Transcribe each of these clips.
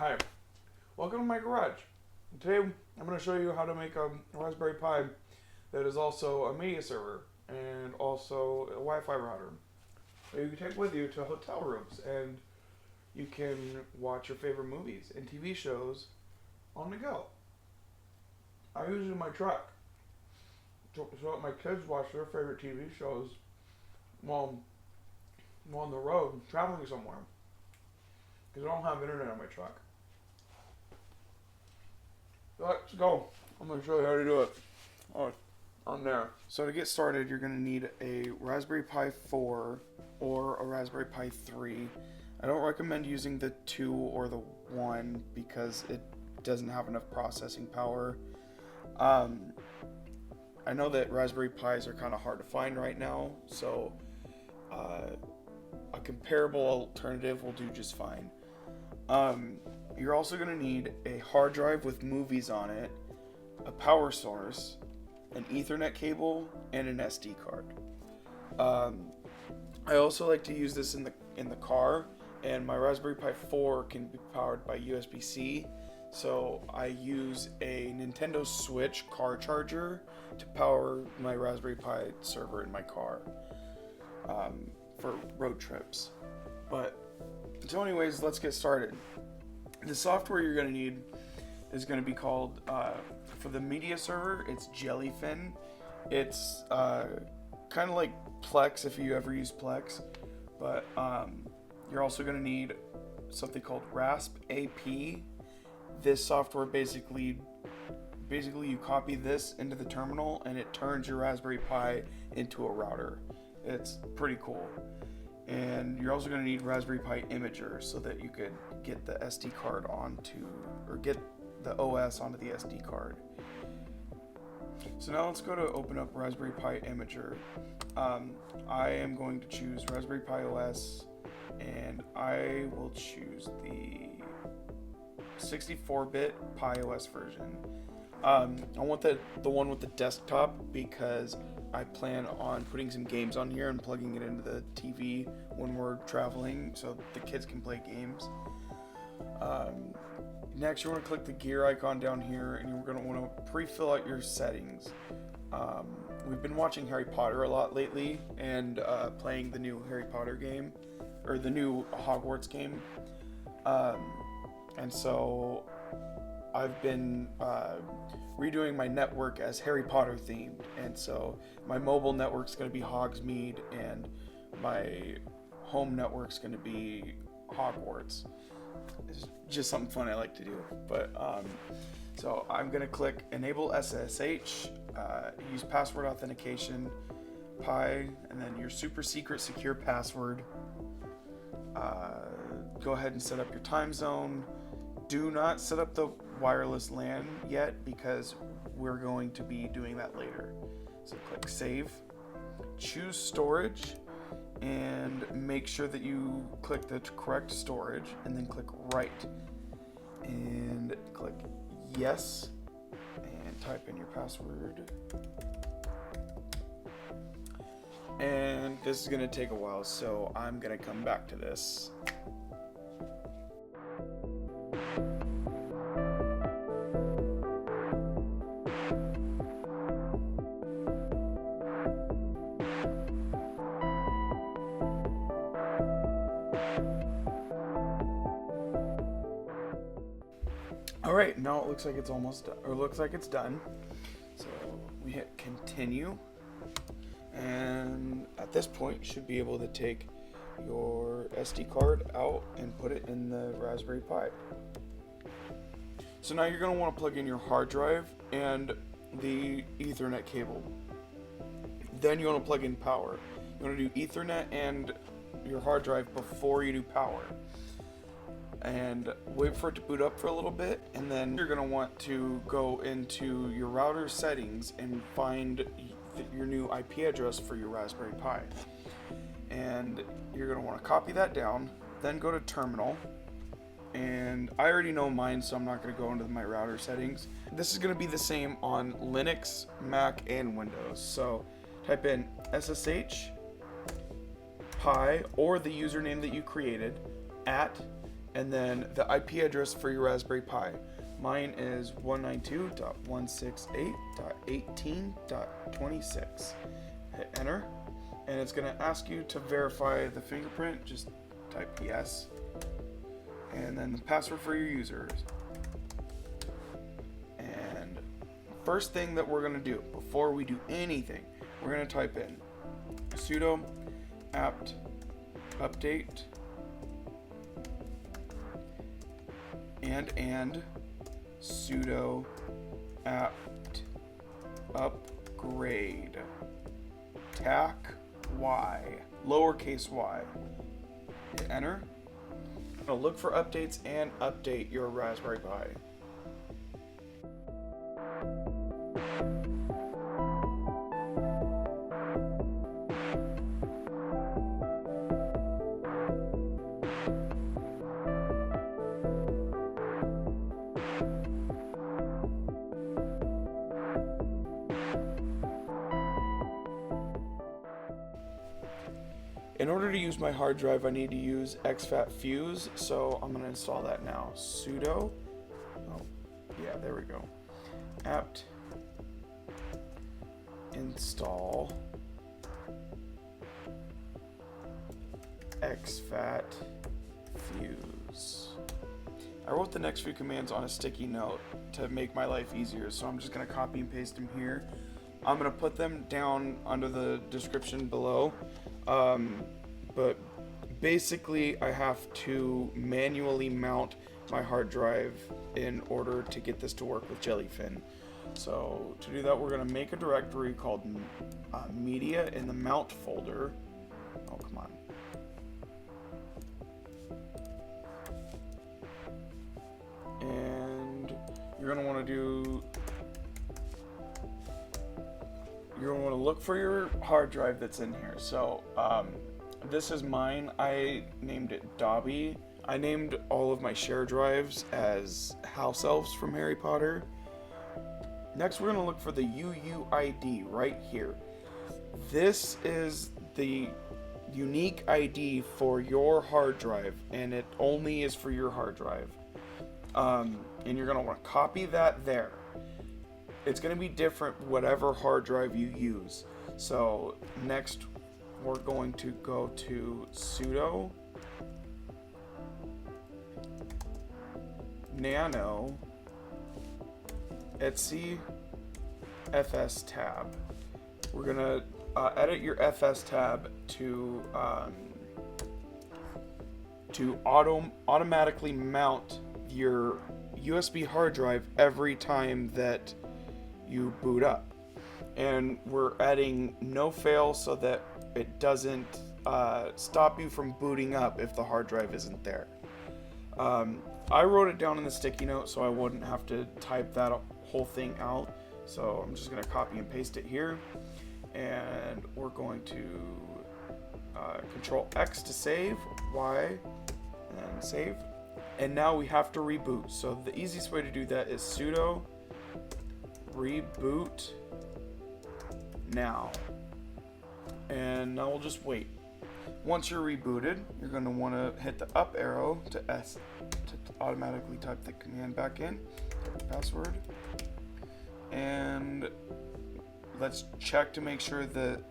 Hi, welcome to my garage. Today I'm going to show you how to make a Raspberry Pi that is also a media server and also a Wi-Fi router that you can take with you to hotel rooms, and you can watch your favorite movies and TV shows on the go. I use it in my truck so that my kids watch their favorite TV shows while on the road traveling somewhere, because I don't have internet on my truck. Let's go. I'm going to show you how to do it. Oh, on there. So to get started, you're going to need a Raspberry Pi 4 or a Raspberry Pi 3. I don't recommend using the 2 or the 1 because it doesn't have enough processing power. I know that Raspberry Pis are kind of hard to find right now, so a comparable alternative will do just fine. You're also going to need a hard drive with movies on it, a power source, an Ethernet cable, and an SD card. I also like to use this in the car, and my Raspberry Pi 4 can be powered by USB-C, so I use a Nintendo Switch car charger to power my Raspberry Pi server in my car for road trips. So anyways, let's get started. The software you're going to need is going to be called, for the media server, it's Jellyfin. It's kind of like Plex if you ever use Plex, but you're also going to need something called RaspAP. This software basically you copy this into the terminal and it turns your Raspberry Pi into a router. It's pretty cool. And you're also going to need Raspberry Pi Imager so that you could get the SD card get the OS onto the SD card. So now let's go to open up Raspberry Pi Imager. I am going to choose Raspberry Pi OS, and I will choose the 64-bit Pi OS version. I want the one with the desktop because I plan on putting some games on here and plugging it into the TV when we're traveling so the kids can play games. Next, you're going to click the gear icon down here, and you're going to want to pre-fill out your settings. We've been watching Harry Potter a lot lately and playing the new Harry Potter game, or the new Hogwarts game. And so I've been redoing my network as Harry Potter themed, and so my mobile network's going to be Hogsmeade and my home network's going to be Hogwarts. It's just something fun I like to do. But so I'm going to click Enable SSH, use password authentication, Pi, and then your super secret secure password. Go ahead and set up your time zone. Do not set up the wireless LAN yet because we're going to be doing that later. So click save, choose storage, and make sure that you click the correct storage, and then click write and click yes and type in your password. And this is going to take a while, so I'm going to come back to this. Alright, now it looks like it's almost done, or looks like it's done. So we hit continue, and at this point you should be able to take your SD card out and put it in the Raspberry Pi. So now you're going to want to plug in your hard drive and the Ethernet cable. Then you want to plug in power. You want to do Ethernet and your hard drive before you do power. And wait for it to boot up for a little bit, and then you're going to want to go into your router settings and find your new IP address for your Raspberry Pi. And you're going to want to copy that down, then go to terminal, and I already know mine, so I'm not going to go into my router settings. This is going to be the same on Linux, Mac, and Windows. So type in SSH Pi, or the username that you created, at and then the IP address for your Raspberry Pi. Mine is 192.168.18.26. Hit enter, and it's going to ask you to verify the fingerprint. Just type yes, and then the password for your users. And first thing that we're going to do before we do anything, we're going to type in sudo apt update and sudo apt upgrade tac y, lowercase y. Hit enter. Now look for updates and update your Raspberry Pi. In order to use my hard drive, I need to use expat-fuse, so I'm going to install that now. Sudo, there we go. Apt install expat-fuse. I wrote the next few commands on a sticky note to make my life easier, so I'm just going to copy and paste them here. I'm going to put them down under the description below. But basically I have to manually mount my hard drive in order to get this to work with Jellyfin. So to do that, we're going to make a directory called media in the mount folder. Oh, come on. And you're going to want to look for your hard drive that's in here. So this is mine. I named it Dobby. I named all of my share drives as house elves from Harry Potter. Next, we're going to look for the UUID right here. This is the unique ID for your hard drive, and it only is for your hard drive. And you're going to want to copy that there. It's going to be different whatever hard drive you use. So next, we're going to go to sudo nano etc FSTAB. We're going to edit your FSTAB to automatically mount your USB hard drive every time that you boot up. And we're adding nofail so that it doesn't stop you from booting up if the hard drive isn't there. I wrote it down in the sticky note so I wouldn't have to type that whole thing out. So I'm just going to copy and paste it here. And we're going to Control X to save, Y, and save. And now we have to reboot. So the easiest way to do that is sudo reboot now. And now we'll just wait. Once you're rebooted, you're going to want to hit the up arrow to automatically type the command back in, type the password, and let's check to make sure that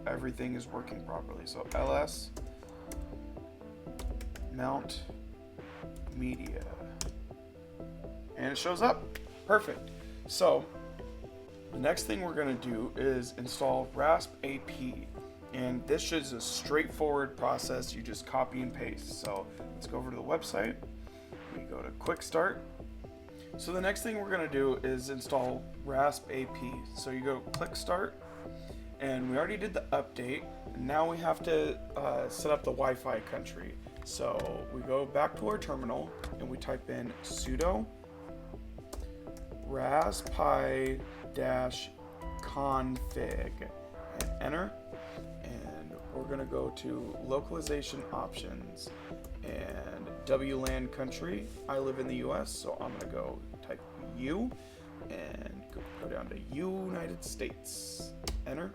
everything is working properly. So ls mount media, and it shows up. Perfect. So the next thing we're going to do is install RaspAP, and this is a straightforward process. You just copy and paste. So let's go over to the website. We go to Quick Start. So the next thing we're going to do is install RaspAP. So you go click Start, and we already did the update. And now we have to set up the Wi-Fi country. So we go back to our terminal and we type in sudo raspi-config and enter. And we're going to go to localization options and WLAN country. I live in the US, so I'm going to go type U and go down to United States. Enter.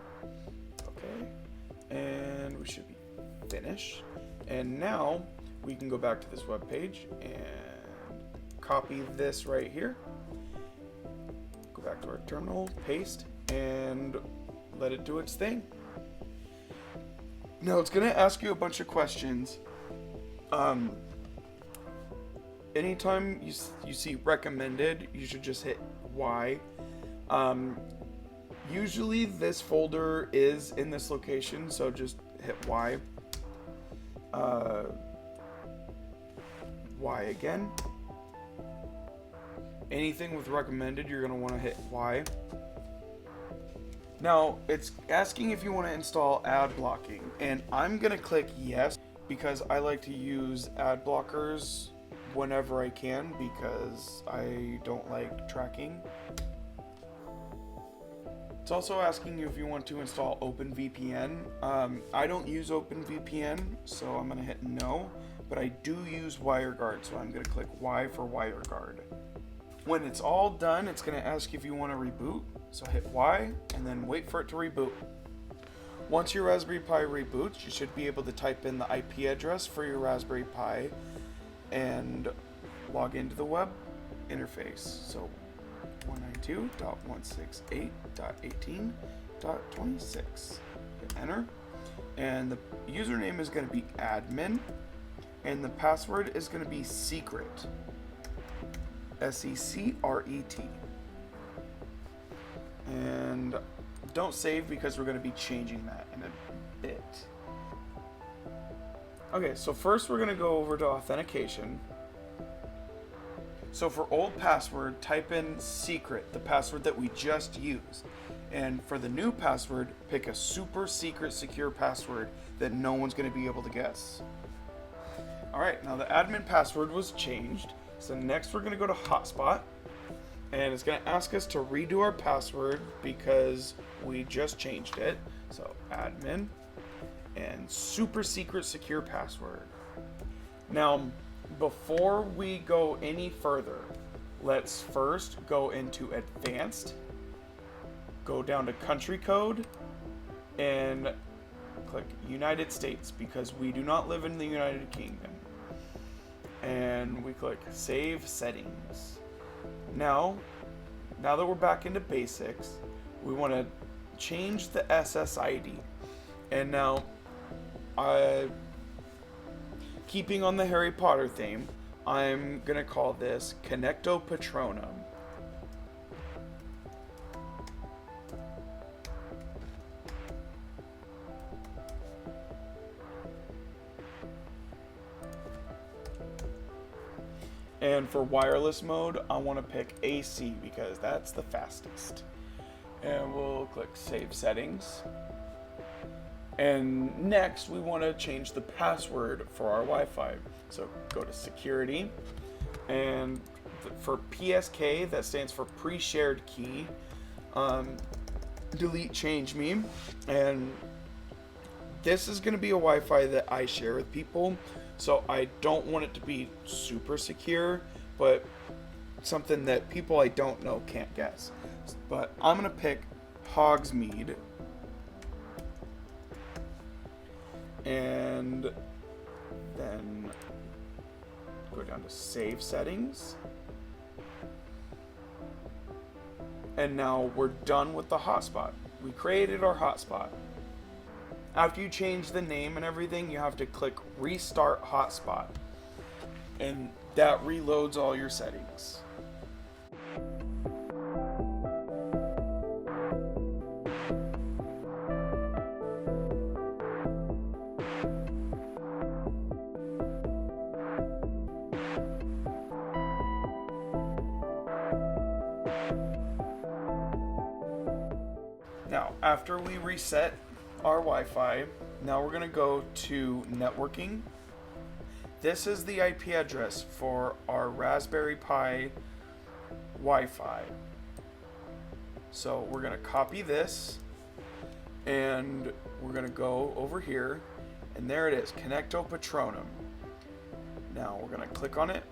Okay. And we should be finished. And now we can go back to this web page and copy this right here. Go back to our terminal, paste, and let it do its thing. Now it's gonna ask you a bunch of questions. Anytime you see recommended, you should just hit Y. Usually this folder is in this location, so just hit Y. Y again. Anything with recommended, you're going to want to hit Y. Now, it's asking if you want to install ad blocking, and I'm going to click yes because I like to use ad blockers whenever I can because I don't like tracking. It's also asking you if you want to install OpenVPN. I don't use OpenVPN, so I'm going to hit no, but I do use WireGuard, so I'm going to click Y for WireGuard. When it's all done, it's going to ask you if you want to reboot, so hit Y and then wait for it to reboot. Once your Raspberry Pi reboots, you should be able to type in the IP address for your Raspberry Pi and log into the web interface. So 192.168.18.26. Hit enter, and the username is going to be admin, and the password is going to be secret. SECRET. And don't save because we're going to be changing that in a bit. Okay, so first we're going to go over to authentication. So for old password, type in secret, the password that we just used. And for the new password, pick a super secret secure password that no one's going to be able to guess. Alright, now the admin password was changed. So next we're going to go to hotspot. And it's going to ask us to redo our password because we just changed it. So admin and super secret secure password. Now, before we go any further, let's first go into advanced, go down to country code, and click United States because we do not live in the United Kingdom. And we click save settings. Now that we're back into basics, we want to change the SSID. And now, keeping on the Harry Potter theme, I'm going to call this Connecto Patronum. And for wireless mode, I want to pick AC because that's the fastest. And we'll click Save Settings. And next, we want to change the password for our Wi-Fi. So go to Security. And for PSK, that stands for Pre-Shared Key, delete change me. And this is going to be a Wi-Fi that I share with people. So I don't want it to be super secure, but something that people I don't know can't guess. But I'm going to pick Hogsmeade. And then go down to Save Settings. And now we're done with the hotspot. We created our hotspot. After you change the name and everything, you have to click Restart Hotspot. And that reloads all your settings. Now, after we reset our Wi-Fi, now we're going to go to networking. This is the IP address for our Raspberry Pi Wi-Fi. So we're going to copy this and we're going to go over here, and there it is, Connecto Patronum. Now we're going to click on it,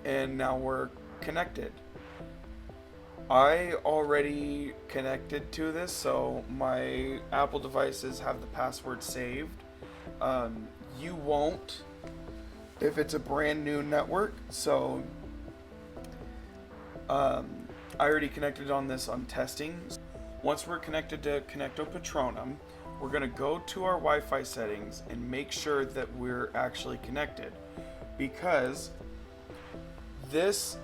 and now we're connected. I already connected to this, so my Apple devices have the password saved. You won't if it's a brand new network. So I already connected on this on testing. Once we're connected to Connecto Patronum, we're going to go to our Wi-Fi settings and make sure that we're actually connected, because this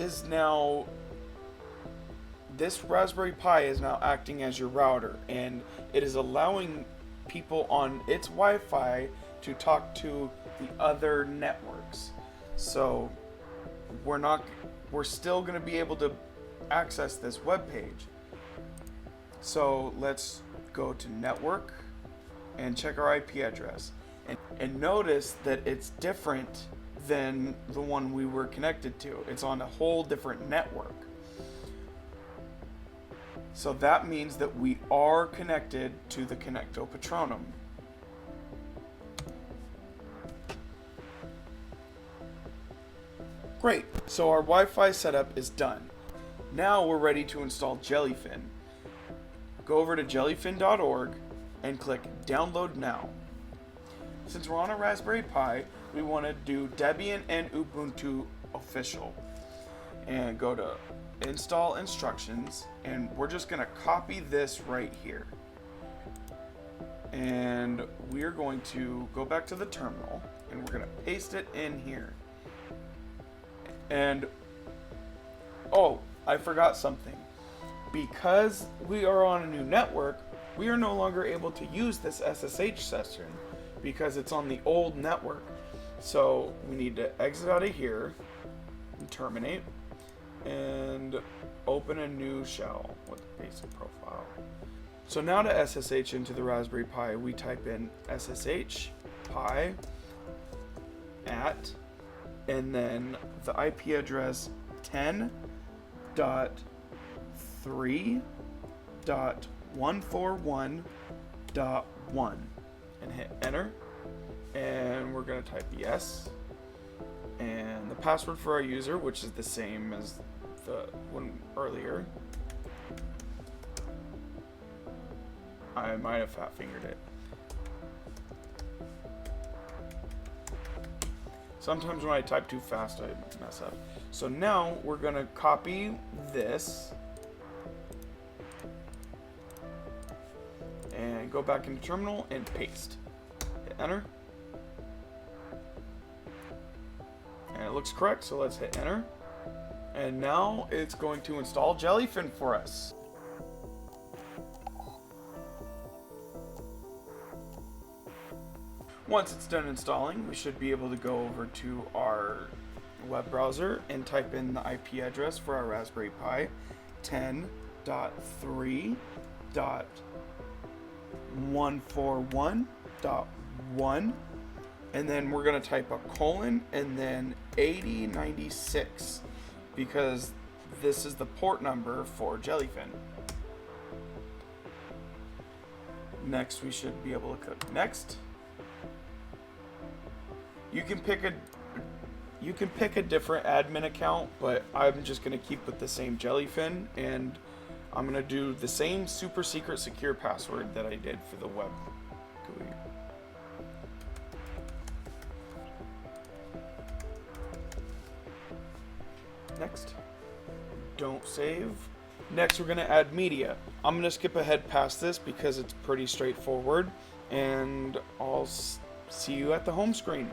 Raspberry Pi is now acting as your router, and it is allowing people on its Wi-Fi to talk to the other networks. So we're still going to be able to access this web page. So let's go to network and check our IP address, and notice that it's different than the one we were connected to. It's on a whole different network. So that means that we are connected to the Connecto Patronum. Great, so our Wi-Fi setup is done. Now we're ready to install Jellyfin. Go over to jellyfin.org and click Download Now. Since we're on a Raspberry Pi, we want to do Debian and Ubuntu official. And go to Install Instructions, and we're just going to copy this right here. And we're going to go back to the terminal, and we're going to paste it in here. And, oh, I forgot something. Because we are on a new network, we are no longer able to use this SSH session because it's on the old network. So we need to exit out of here and terminate and open a new shell with basic profile. So now to SSH into the Raspberry Pi, we type in SSH pi at, and then the IP address 10.3.141.1 and hit enter, and we're going to type yes, and the password for our user, which is the same as the one earlier. I might have fat fingered it. Sometimes when I type too fast, I mess up. So now we're going to copy this and go back into terminal and paste. Hit enter. And it looks correct, so let's hit enter. And now it's going to install Jellyfin for us. Once it's done installing, we should be able to go over to our web browser and type in the IP address for our Raspberry Pi, 10.3.141.1, and then we're going to type a colon and then 8096 because this is the port number for Jellyfin. Next, we should be able to click next. You can pick a different admin account, but I'm just going to keep with the same Jellyfin, and I'm going to do the same super secret secure password that I did for the web GUI. Next. Don't save. Next, we're going to add media. I'm going to skip ahead past this because it's pretty straightforward, and I'll see you at the home screen.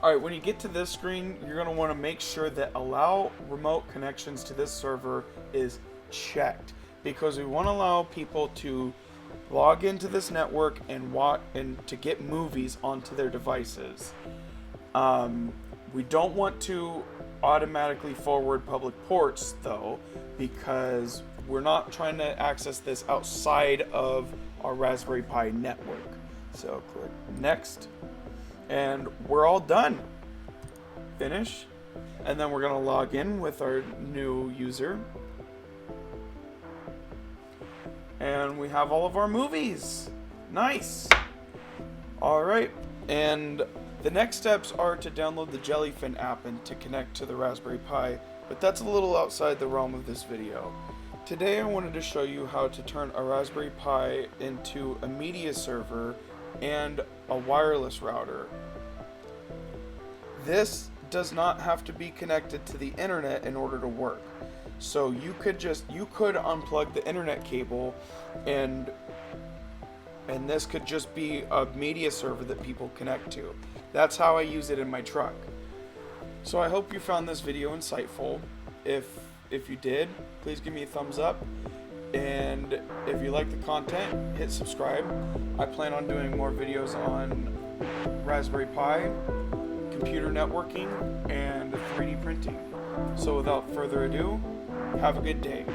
Alright, when you get to this screen, you're going to want to make sure that allow remote connections to this server is checked, because we want to allow people to log into this network and to get movies onto their devices. We don't want to automatically forward public ports though, because we're not trying to access this outside of our Raspberry Pi network. So click next. And we're all done. Finish. And then we're going to log in with our new user. And we have all of our movies. Nice. Alright. And the next steps are to download the Jellyfin app and to connect to the Raspberry Pi. But that's a little outside the realm of this video. Today I wanted to show you how to turn a Raspberry Pi into a media server and a wireless router. this does not have to be connected to the internet in order to work. So you could unplug the internet cable, and this could just be a media server that people connect to. That's how I use it in my truck. So I hope you found this video insightful. If you did, please give me a thumbs up. And if you like the content, hit subscribe. I plan on doing more videos on Raspberry Pi, computer networking, and 3D printing. So without further ado, have a good day.